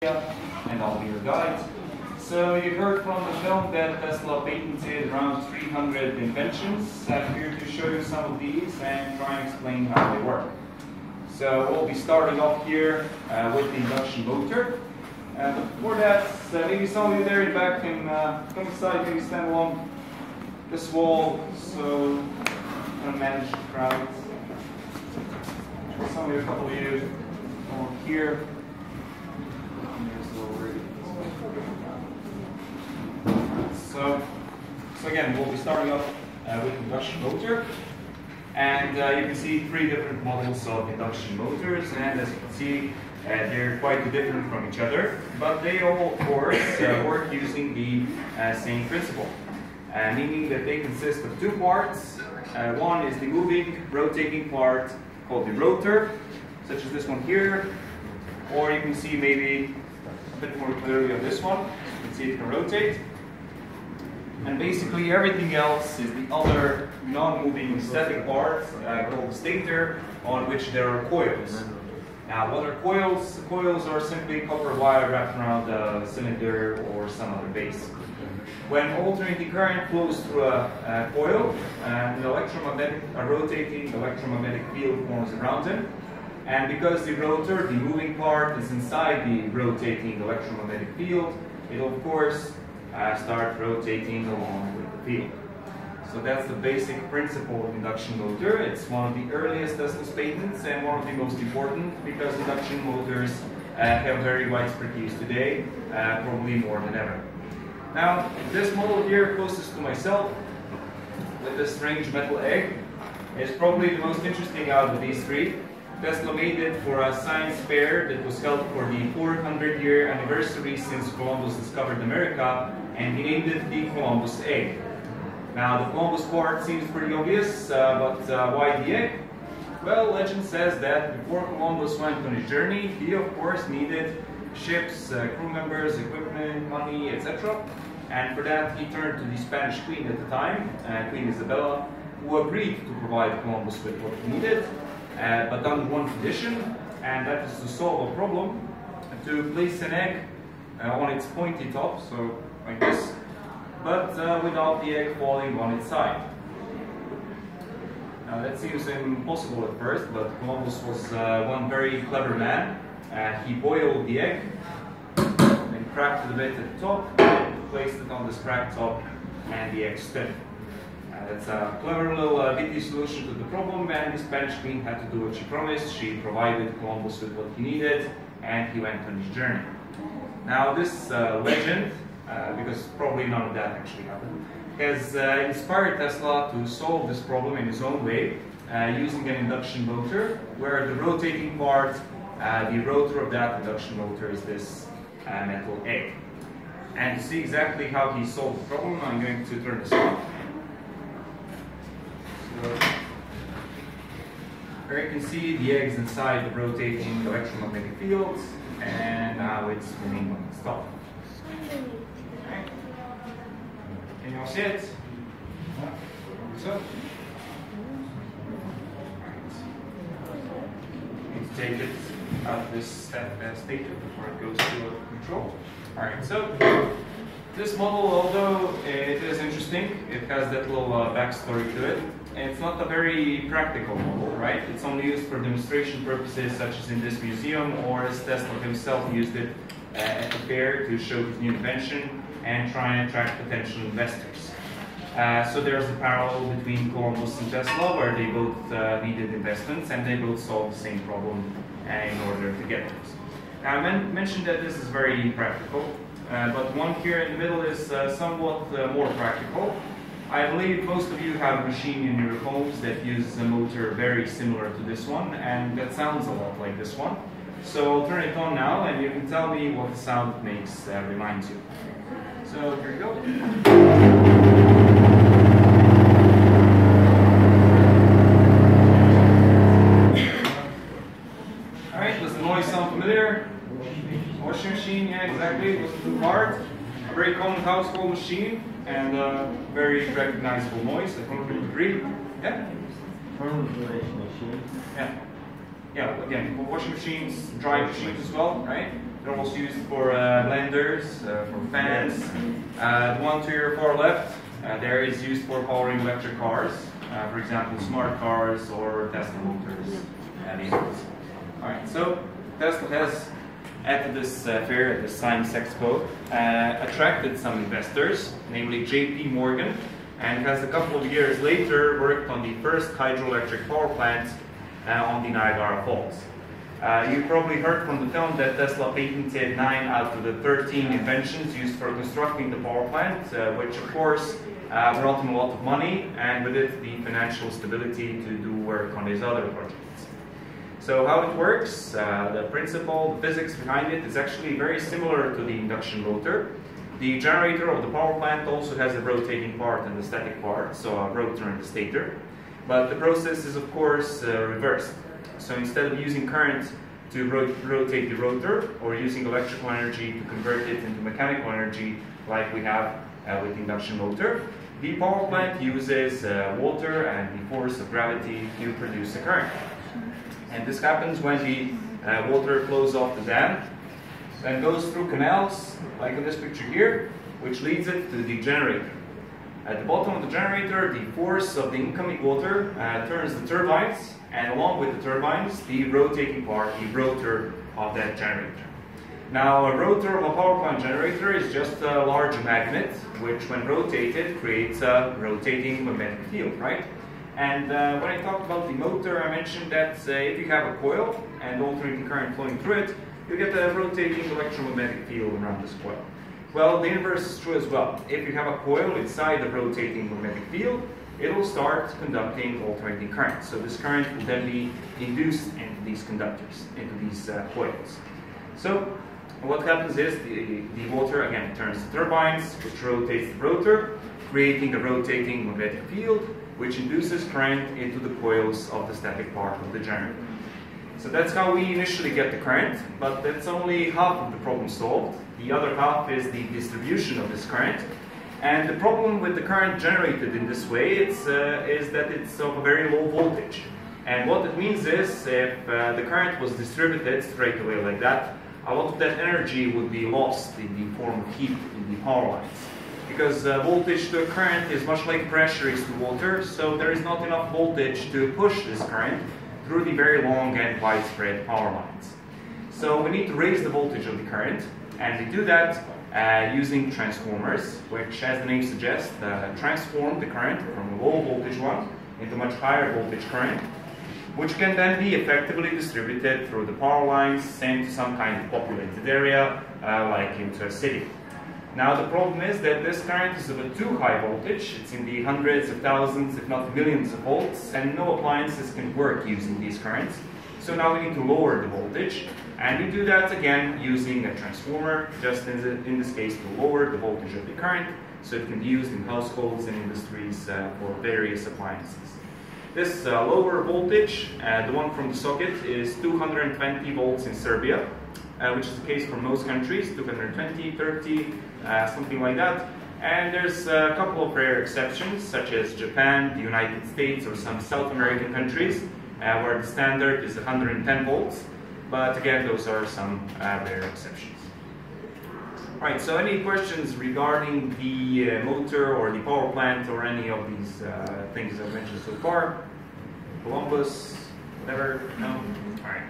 And I'll be your guide. So you heard from the film that Tesla patented around 300 inventions. I'm here to show you some of these and try and explain how they work. So we'll be starting off here with the induction motor. But before that, maybe some of you there in the back can come inside, maybe stand along this wall so I'm going to manage the crowd. Some of you, a couple of you over here. So again, we'll be starting off with the induction motor. And you can see three different models of induction motors. And as you can see, they're quite different from each other. But they all, of course, work using the same principle. Meaning that they consist of two parts. One is the moving, rotating part called the rotor, such as this one here. Or you can see maybe a bit more clearly on this one. You can see it can rotate. And basically everything else is the other non-moving static part called the stator, on which there are coils. Now what are coils? Coils are simply copper wire wrapped around a cylinder or some other base. When alternating current flows through a coil, a rotating electromagnetic field forms around it. And because the rotor, the moving part, is inside the rotating electromagnetic field, it will of course start rotating along with the field. So that's the basic principle of induction motor. It's one of the earliest Tesla's patents and one of the most important because induction motors have very widespread use today, probably more than ever. Now, this model here, closest to myself, with this strange metal egg, is probably the most interesting out of these three. Tesla made it for a science fair that was held for the 400-year anniversary since Columbus discovered America, and he named it the Columbus egg. Now, the Columbus part seems pretty obvious, but why the egg? Well, legend says that before Columbus went on his journey, he of course needed ships, crew members, equipment, money, etc. And for that, he turned to the Spanish queen at the time, Queen Isabella, who agreed to provide Columbus with what he needed. But on one condition, and that is to solve a problem, to place an egg on its pointy top, so like this, but without the egg falling on its side. Now that seems impossible at first, but Columbus was one very clever man. He boiled the egg, then cracked it a bit at the top, placed it on this cracked top, and the egg stood. That's a clever little witty solution to the problem, and the Spanish queen had to do what she promised. She provided Columbus with what he needed, and he went on his journey. Now this legend, because probably none of that actually happened, has inspired Tesla to solve this problem in his own way, using an induction motor, where the rotating part, the rotor of that induction motor is this metal egg. And to see exactly how he solved the problem, I'm going to turn this on. Here you can see the eggs inside the rotating electromagnetic fields, and now it's spinning on its top. Okay. Can you all see it? So, need to take it out of this stator before it goes to control. Alright, so this model, although it is interesting, it has that little backstory to it. It's not a very practical model, right? It's only used for demonstration purposes, such as in this museum, or as Tesla himself used it at the fair to show his new invention and try and attract potential investors. So there's a parallel between Columbus and Tesla, where they both needed investments and they both solved the same problem in order to get this. Now, I mentioned that this is very practical, but one here in the middle is somewhat more practical. I believe most of you have a machine in your homes that uses a motor very similar to this one, and that sounds a lot like this one. So I'll turn it on now, and you can tell me what the sound makes reminds you. So here we go. Alright, does the noise sound familiar? Washing machine, yeah, exactly. It wasn't too hard. A very common household machine, and very recognizable noise. I think you agree. Yeah? Yeah. Yeah, again, washing machines, drying machines as well, right? They're also used for blenders, for fans. The one to your far left, there is used for powering electric cars. For example, smart cars or Tesla motors. Alright, so Tesla has, at this fair, at the Science Expo, attracted some investors, namely JP Morgan, and has a couple of years later worked on the first hydroelectric power plant on the Niagara Falls. You probably heard from the film that Tesla patented 9 out of the 13 inventions used for constructing the power plant, which of course brought him a lot of money, and with it the financial stability to do work on his other projects. So how it works, the principle, the physics behind it is actually very similar to the induction motor. The generator of the power plant also has a rotating part and a static part, so a rotor and a stator. But the process is of course reversed. So instead of using current to rotate the rotor, or using electrical energy to convert it into mechanical energy like we have with the induction motor, the power plant uses water and the force of gravity to produce a current. And this happens when the water flows off the dam, then goes through canals, like in this picture here, which leads it to the generator. At the bottom of the generator, the force of the incoming water turns the turbines, and along with the turbines, the rotating part, the rotor of that generator. Now, a rotor of a power plant generator is just a large magnet, which when rotated creates a rotating magnetic field, right? And when I talked about the motor, I mentioned that if you have a coil and alternating current flowing through it, you get a rotating electromagnetic field around this coil. Well, the inverse is true as well. If you have a coil inside the rotating magnetic field, it will start conducting alternating current. So this current will then be induced into these conductors, into these coils. So what happens is the water again turns the turbines, which rotates the rotor, creating a rotating magnetic field, which induces current into the coils of the static part of the generator. So that's how we initially get the current, but that's only half of the problem solved. The other half is the distribution of this current. And the problem with the current generated in this way is that it's of a very low voltage. And what it means is, if the current was distributed straight away like that, a lot of that energy would be lost in the form of heat in the power lines. Because voltage to a current is much like pressure is to water, so there is not enough voltage to push this current through the very long and widespread power lines. So we need to raise the voltage of the current, and we do that using transformers, which, as the name suggests, transform the current from a low voltage one into much higher voltage current, which can then be effectively distributed through the power lines sent to some kind of populated area, like into a city. Now the problem is that this current is of a too high voltage. It's in the hundreds of thousands, if not millions of volts, and no appliances can work using these currents. So now we need to lower the voltage, and we do that again using a transformer, just in this case to lower the voltage of the current, so it can be used in households and industries for various appliances. This lower voltage, the one from the socket, is 220 volts in Serbia, which is the case for most countries, 220, 30, something like that. And there's a couple of rare exceptions, such as Japan, the United States, or some South American countries, where the standard is 110 volts. But again, those are some rare exceptions. Right, so any questions regarding the motor or the power plant or any of these things I've mentioned so far? Columbus, whatever? No? All right.